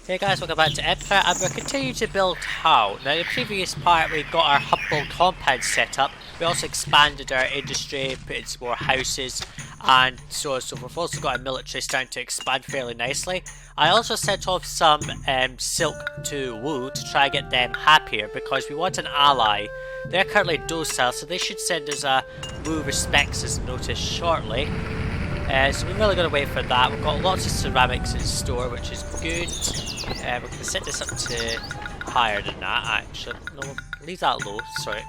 Hey guys, welcome back to Empire, and we're continuing to build how. Now in the previous part we got our humble compound set up, we also expanded our industry, put in some more houses, and so on and so forth. We've also got our military starting to expand fairly nicely. I also sent off some silk to Wu to try and get them happier because we want an ally. They're currently docile, so they should send us a Wu respects us notice shortly. So we're really going to wait for that. We've got lots of ceramics in store, which is good. We're going to set this up to higher than that, actually. No, leave that low, sorry.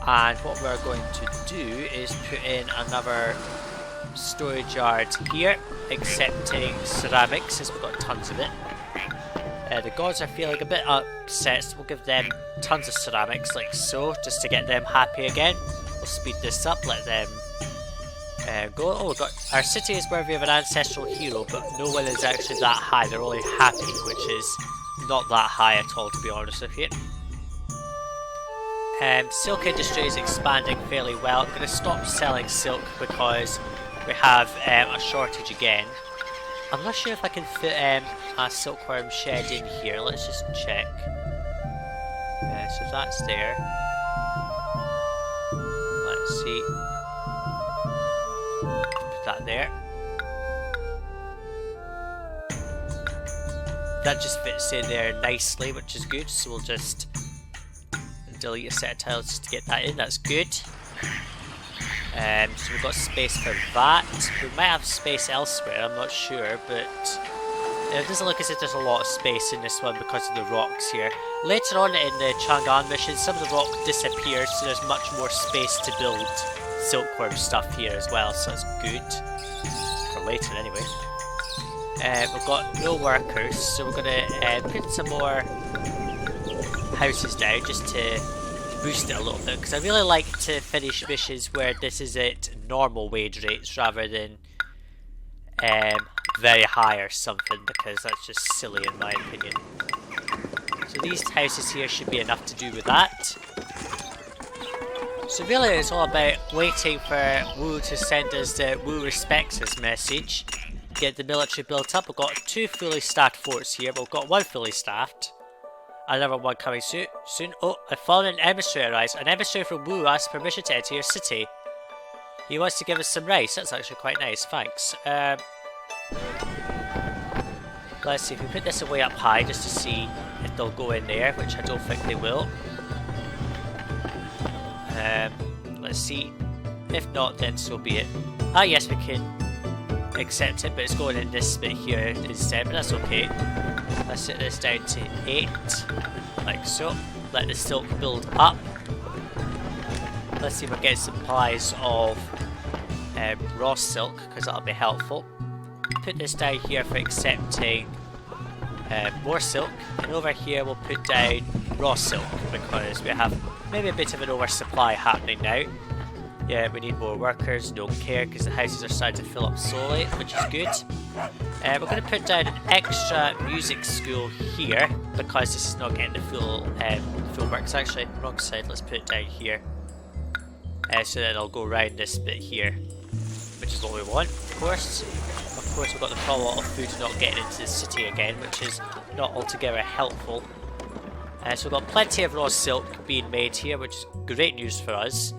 And what we're going to do is put in another storage yard here, accepting ceramics, since we've got tons of it. The gods are feeling a bit upset, so we'll give them tons of ceramics, like so, just to get them happy again. We'll speed this up, let them go. Oh, we've got our city is worthy of an ancestral hero, but no one is actually that high. They're only happy, which is not that high at all, to be honest with you. Silk industry is expanding fairly well. I'm going to stop selling silk because we have a shortage again. I'm not sure if I can fit a silkworm shed in here. Let's just check. So that's there. Let's see. Put that there. That just fits in there nicely, which is good. So we'll just delete a set of tiles just to get that in. That's good. So we've got space for that. We might have space elsewhere, I'm not sure, but it doesn't look as if there's a lot of space in this one because of the rocks here. Later on in the Chang'an mission, some of the rock disappears, so there's much more space to build silkworm stuff here as well, so that's good. For later anyway. We've got no workers, so we're going to put some more houses down just to boost it a little bit, because I really like to finish missions where this is at normal wage rates rather than very high or something, because that's just silly in my opinion. So these houses here should be enough to do with that. So really it's all about waiting for Wu to send us the Wu respects us message, get the military built up. We've got 2 fully staffed forts here, but we've got 1 fully staffed. Another one coming soon. Oh, a fallen emissary arrives. An emissary from Wu asks permission to enter your city. He wants to give us some rice. That's actually quite nice, thanks. Let's see if we put this away up high just to see if they'll go in there, which I don't think they will. Let's see. If not, then so be it. Ah, yes, we can accept it, but it's going in this bit here instead, but that's okay. Let's set this down to 8, like so. Let the silk build up. Let's see if we get supplies of raw silk, because that'll be helpful. Put this down here for accepting more silk, and over here we'll put down raw silk because we have maybe a bit of an oversupply happening now. Yeah, we need more workers, don't care, because the houses are starting to fill up slowly, which is good. We're going to put down an extra music school here, because this is not getting the full works. Actually, wrong side, let's put it down here. So then I'll go around this bit here, which is what we want, of course. Of course, we've got the problem of food not getting into the city again, which is not altogether helpful. So we've got plenty of raw silk being made here, which is great news for us.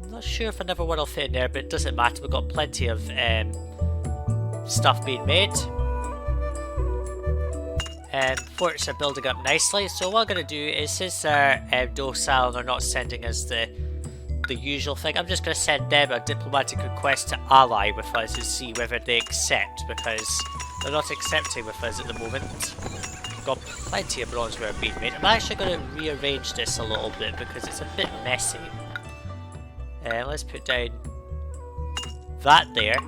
Not sure if another one will fit in there, but it doesn't matter. We've got plenty of stuff being made. Forts are building up nicely. So what I'm going to do is, since they're docile and they're not sending us the usual thing, I'm just going to send them a diplomatic request to ally with us and see whether they accept, because they're not accepting with us at the moment. We've got plenty of bronzeware being made. I'm actually going to rearrange this a little bit because it's a bit messy. Let's put down that there.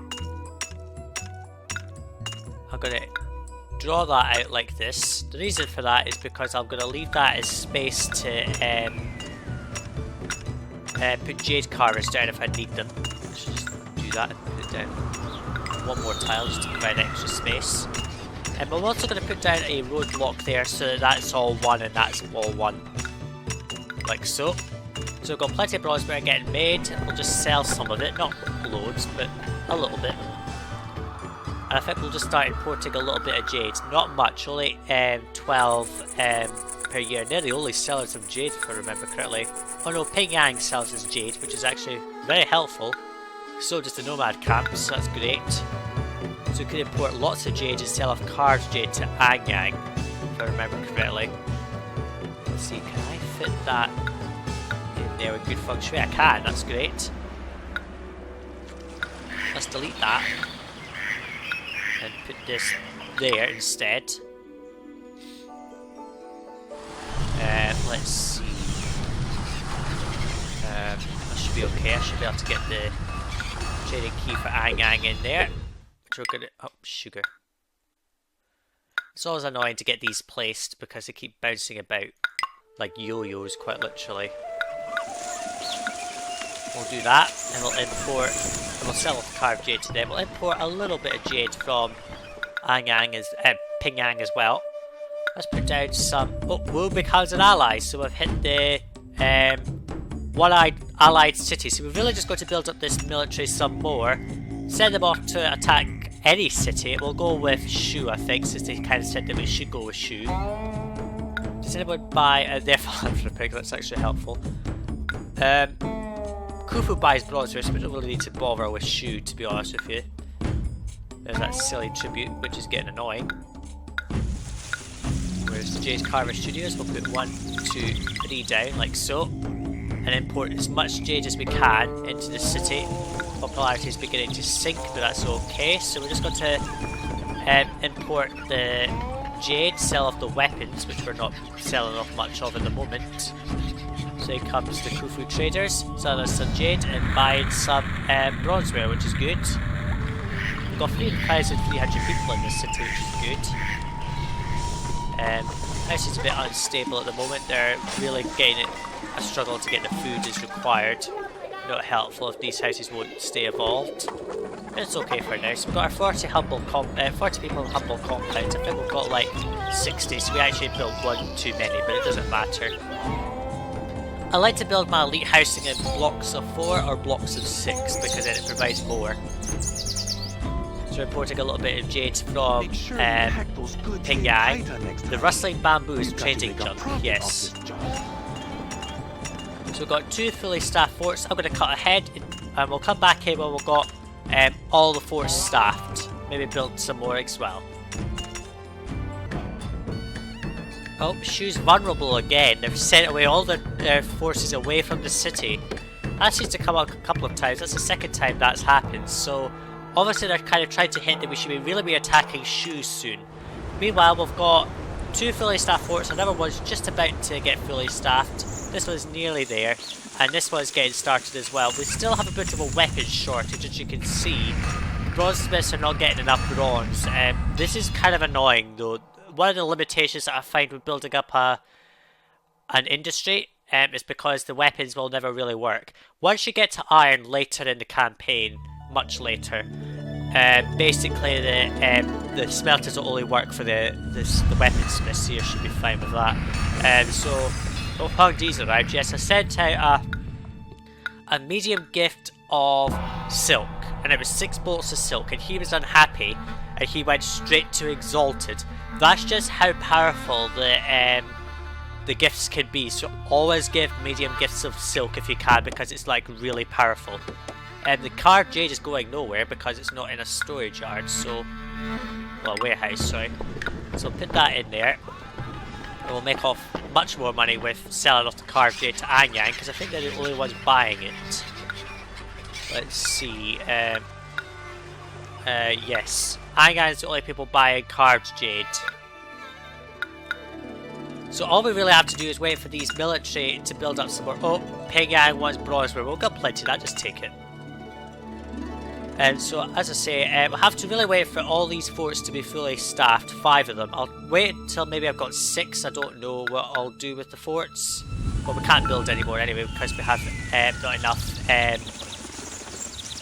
I'm going to draw that out like this. The reason for that is because I'm going to leave that as space to put jade carvers down if I need them. Let's just do that and put down 1 more tile just to provide extra space. I'm also going to put down a roadblock there so that that's all 1 and that's all 1. Like so. So we've got plenty of bronzeware getting made. We'll just sell some of it, not loads, but a little bit. And I think we'll just start importing a little bit of jade. Not much, only 12 per year. They're the only sellers of jade, if I remember correctly. Oh no, Pingyang sells us jade, which is actually very helpful. So does the nomad camp, so that's great. So we can import lots of jade and sell off carved jade to Anyang, if I remember correctly. Let's see, can I fit that in there with good feng shui? I can, that's great. Let's delete that. And put this there instead. Let's see. That should be okay. I should be able to get the trading key for Anyang in there. Which we're gonna. Oh, sugar. It's always annoying to get these placed because they keep bouncing about like yo-yos, quite literally. We'll do that, and we'll import, and we'll sell off the carved jade to them. We'll import a little bit of jade from Pingyang as well. Let's put down some. Oh, Wu becomes an ally, so we've hit the one-eyed allied city. So we've really just got to build up this military some more. Send them off to attack any city. We'll go with Shu, I think, since they kind of said that we should go with Shu. Does anyone buy their philanthropic? That's actually helpful. Khufu buys bronzeware, so we don't really need to bother with Shu, to be honest with you. There's that silly tribute, which is getting annoying. Where's the Jade Carver Studios? We'll put 1, 2, 3 down, like so. And import as much jade as we can into the city. Popularity is beginning to sink, but that's okay. So we're just going to import the jade, sell off the weapons, which we're not selling off much of at the moment. So here comes the Khufu traders, selling us some jade and buying some bronzeware, which is good. We've got 3,300 people in this city, which is good. House is a bit unstable at the moment. They're really getting a struggle to get the food as required. Not helpful if these houses won't stay evolved. But it's okay for now. So we've got our 40 people in humble compounds. I think we've got like 60, so we actually built one too many, but it doesn't matter. I like to build my elite housing in blocks of 4 or blocks of 6 because then it provides more. So we're importing a little bit of jade from Pingyang. The rustling bamboo is trading junk, yes. So we've got 2 fully staffed forts. I'm going to cut ahead and we'll come back here when we've got all the forts staffed. Maybe build some more as well. Oh, Shu's vulnerable again. They've sent away all their forces away from the city. That seems to come up a couple of times. That's the second time that's happened. So obviously they're kind of trying to hint that we should really be attacking Shu soon. Meanwhile, we've got 2 fully staffed forts. Another one's just about to get fully staffed. This one's nearly there. And this one's getting started as well. We still have a bit of a weapons shortage, as you can see. Bronzesmiths are not getting enough bronze. This is kind of annoying though. One of the limitations that I find with building up an industry is because the weapons will never really work. Once you get to iron later in the campaign, much later, basically the smelters will only work for the weaponsmiths, so you should be fine with that. So, oh, Hung D's arrived. Yes, I sent out a medium gift of silk, and it was 6 bolts of silk, and he was unhappy, and he went straight to Exalted. That's just how powerful the gifts can be, so always give medium gifts of silk if you can, because it's like really powerful. And the carved jade is going nowhere because it's not in a storage yard, so... well, warehouse, sorry. So put that in there. And we'll make off much more money with selling off the carved jade to Anyang, because I think they're the only ones buying it. Let's see, yes. Anyang is the only people buying carved jade. So all we really have to do is wait for these military to build up some more. Oh, Pingyang wants bronzeware. We've got plenty of that, just take it. And so, as I say, we'll have to really wait for all these forts to be fully staffed, 5 of them. I'll wait until maybe I've got 6, I don't know what I'll do with the forts. But we can't build anymore anyway because we have not enough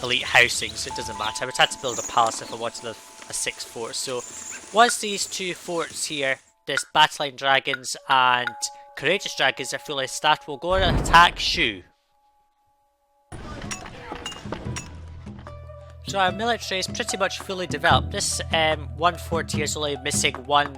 elite housing, so it doesn't matter. I would have to build a palace if I wanted a 6th fort. So, once these 2 forts here, this Battling Dragons and Courageous Dragons are fully staffed, we'll go and attack Shu. So our military is pretty much fully developed. This 140 is only missing one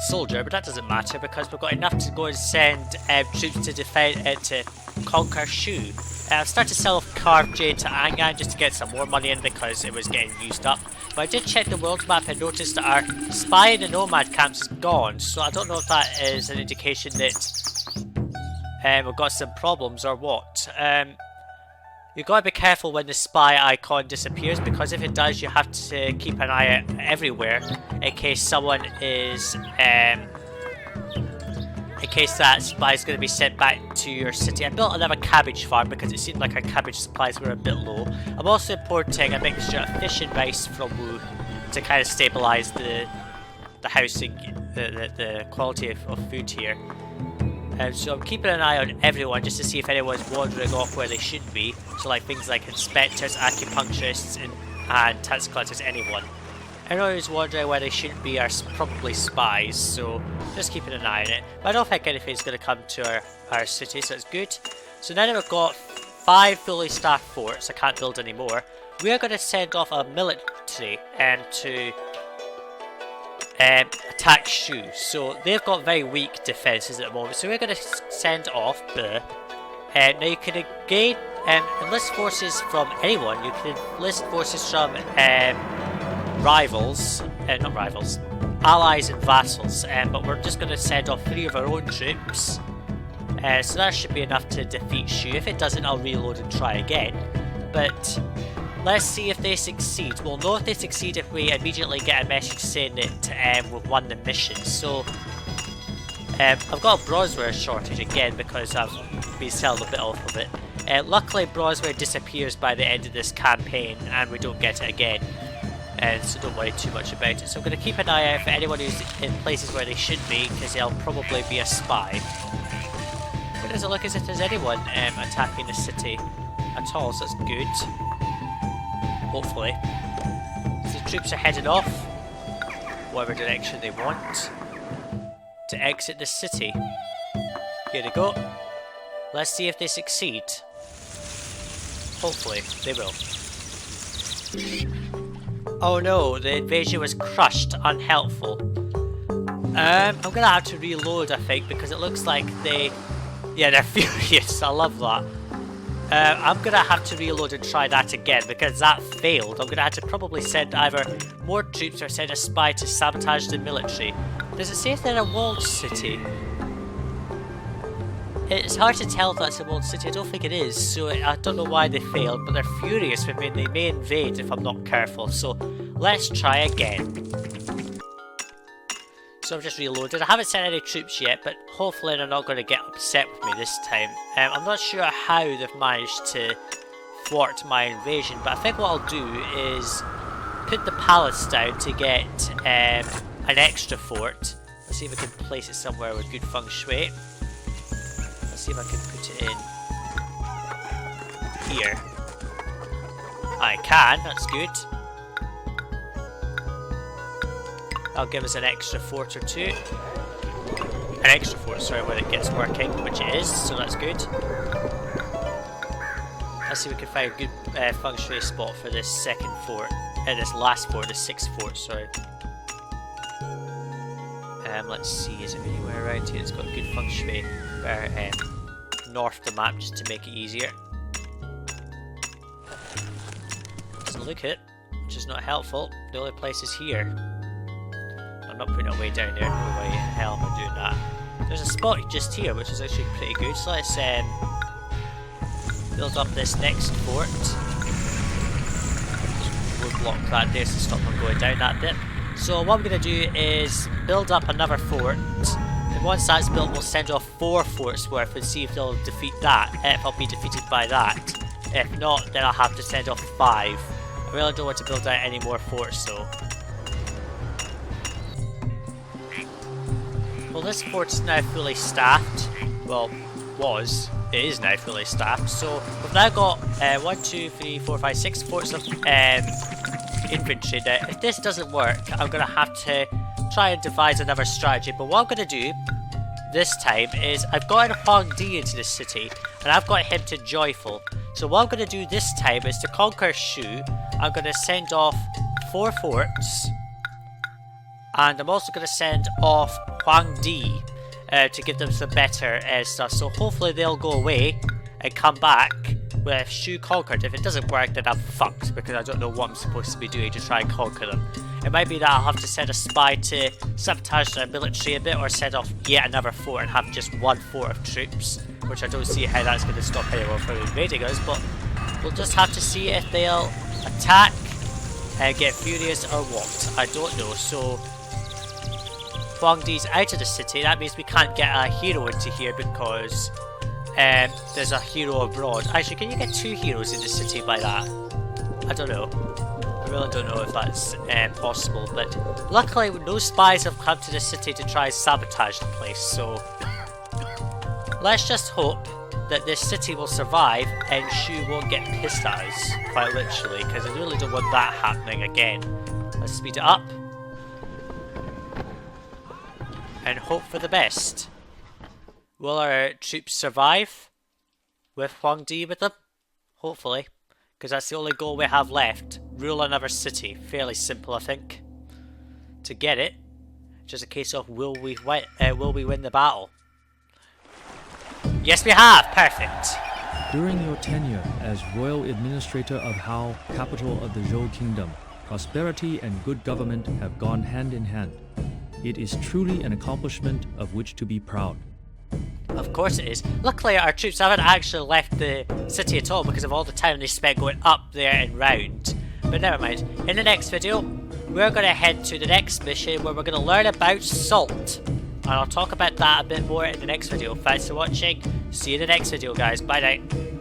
soldier, but that doesn't matter because we've got enough to go and send troops to defend to conquer Shu. I've started to sell off carved jade to Angan just to get some more money in because it was getting used up. But I did check the world map and noticed that our spy in the nomad camps is gone, so I don't know if that is an indication that we've got some problems or what. You've got to be careful when the spy icon disappears, because if it does you have to keep an eye out everywhere in case someone is in case that spy is going to be sent back to your city. I built another cabbage farm because it seemed like our cabbage supplies were a bit low. I'm also importing a mixture of fish and rice from Wu to kind of stabilise the housing, the quality of food here. So I'm keeping an eye on everyone just to see if anyone's wandering off where they should be. So like things like inspectors, acupuncturists and tax collectors, anyone. Anyone who's wondering where they shouldn't be are probably spies, so just keeping an eye on it. But I don't think anything's going to come to our city, so it's good. So now that we've got 5 fully staffed forts, I can't build any more, we are going to send off a military to attack Shu. So they've got very weak defences at the moment, so we're going to send off now you can again enlist forces from anyone. You can enlist forces from rivals, not rivals, allies and vassals, but we're just going to send off 3 of our own troops, so that should be enough to defeat Shu. If it doesn't, I'll reload and try again, but let's see if they succeed. We'll know if they succeed if we immediately get a message saying that we've won the mission. So I've got a bronzeware shortage again because I've been selling a bit off of it. Luckily bronzeware disappears by the end of this campaign and we don't get it again. So don't worry too much about it. So I'm going to keep an eye out for anyone who's in places where they should be, because they'll probably be a spy. It doesn't look as if there's anyone attacking the city at all, so that's good. Hopefully. So the troops are heading off, whatever direction they want, to exit the city. Here they go. Let's see if they succeed. Hopefully, they will. Oh no, the invasion was crushed. Unhelpful. I'm gonna have to reload, I think, because it looks like yeah, they're furious. I love that. I'm gonna have to reload and try that again because that failed. I'm gonna have to probably send either more troops or send a spy to sabotage the military. Does it say if they're a walled city? It's hard to tell if that's a walled city. I don't think it is, so I don't know why they failed, but they're furious with me and they may invade if I'm not careful. So let's try again. So I've just reloaded. I haven't sent any troops yet, but hopefully they're not going to get upset with me this time. I'm not sure how they've managed to thwart my invasion, but I think what I'll do is put the palace down to get an extra fort. Let's see if I can place it somewhere with good feng shui. Let's see if I can put it in here. I can, that's good. That'll give us an extra fort or two. An extra fort, sorry, when it gets working, which it is, so that's good. Let's see if we can find a good feng shui spot for this second fort. This last fort, the 6th fort, sorry. Let's see, is there anywhere around here that's got a good feng shui? Better north the map just to make it easier. Doesn't look it, which is not helpful. The only place is here. I'm not putting it way down there, no way in hell am I doing that. There's a spot just here which is actually pretty good, so let's build up this next fort. We'll block that there to stop them going down that bit. So what I'm going to do is build up another fort, and once that's built we'll send off 4 forts worth and see if they'll defeat that, if I'll be defeated by that. If not, then I'll have to send off 5. I really don't want to build out any more forts though. Well, this fort is now fully staffed. Well, was. It is now fully staffed. So we've now got 1, 2, 3, 4, 5, 6 forts of infantry. Now, if this doesn't work, I'm going to have to try and devise another strategy. But what I'm going to do this time is I've got Huang Di into the city, and I've got him to joyful. So what I'm going to do this time is to conquer Shu, I'm going to send off 4 forts. And I'm also going to send off Huangdi to give them some better stuff. So hopefully they'll go away and come back with Shu conquered. If it doesn't work, then I'm fucked, because I don't know what I'm supposed to be doing to try and conquer them. It might be that I'll have to send a spy to sabotage their military a bit, or send off yet another fort and have just 1 fort of troops, which I don't see how that's going to stop anyone from invading us, but we'll just have to see if they'll attack and get furious or what. I don't know. So Huangdi's out of the city. That means we can't get a hero into here because there's a hero abroad. Actually, can you get 2 heroes in the city by that? I don't know. I really don't know if that's possible, but luckily no spies have come to the city to try and sabotage the place, so let's just hope that this city will survive and Shu won't get pissed at us, quite literally, because I really don't want that happening again. Let's speed it up and hope for the best. Will our troops survive with Huangdi with them? Hopefully, because that's the only goal we have left. Rule another city. Fairly simple, I think, to get it. Just a case of will we win the battle? Yes, we have. Perfect. During your tenure as Royal Administrator of Hao, capital of the Zhou Kingdom, prosperity and good government have gone hand in hand. It is truly an accomplishment of which to be proud. Of course it is. Luckily our troops haven't actually left the city at all because of all the time they spent going up there and round. But never mind. In the next video, we're going to head to the next mission where we're going to learn about salt. And I'll talk about that a bit more in the next video. Thanks for watching. See you in the next video, guys. Bye now.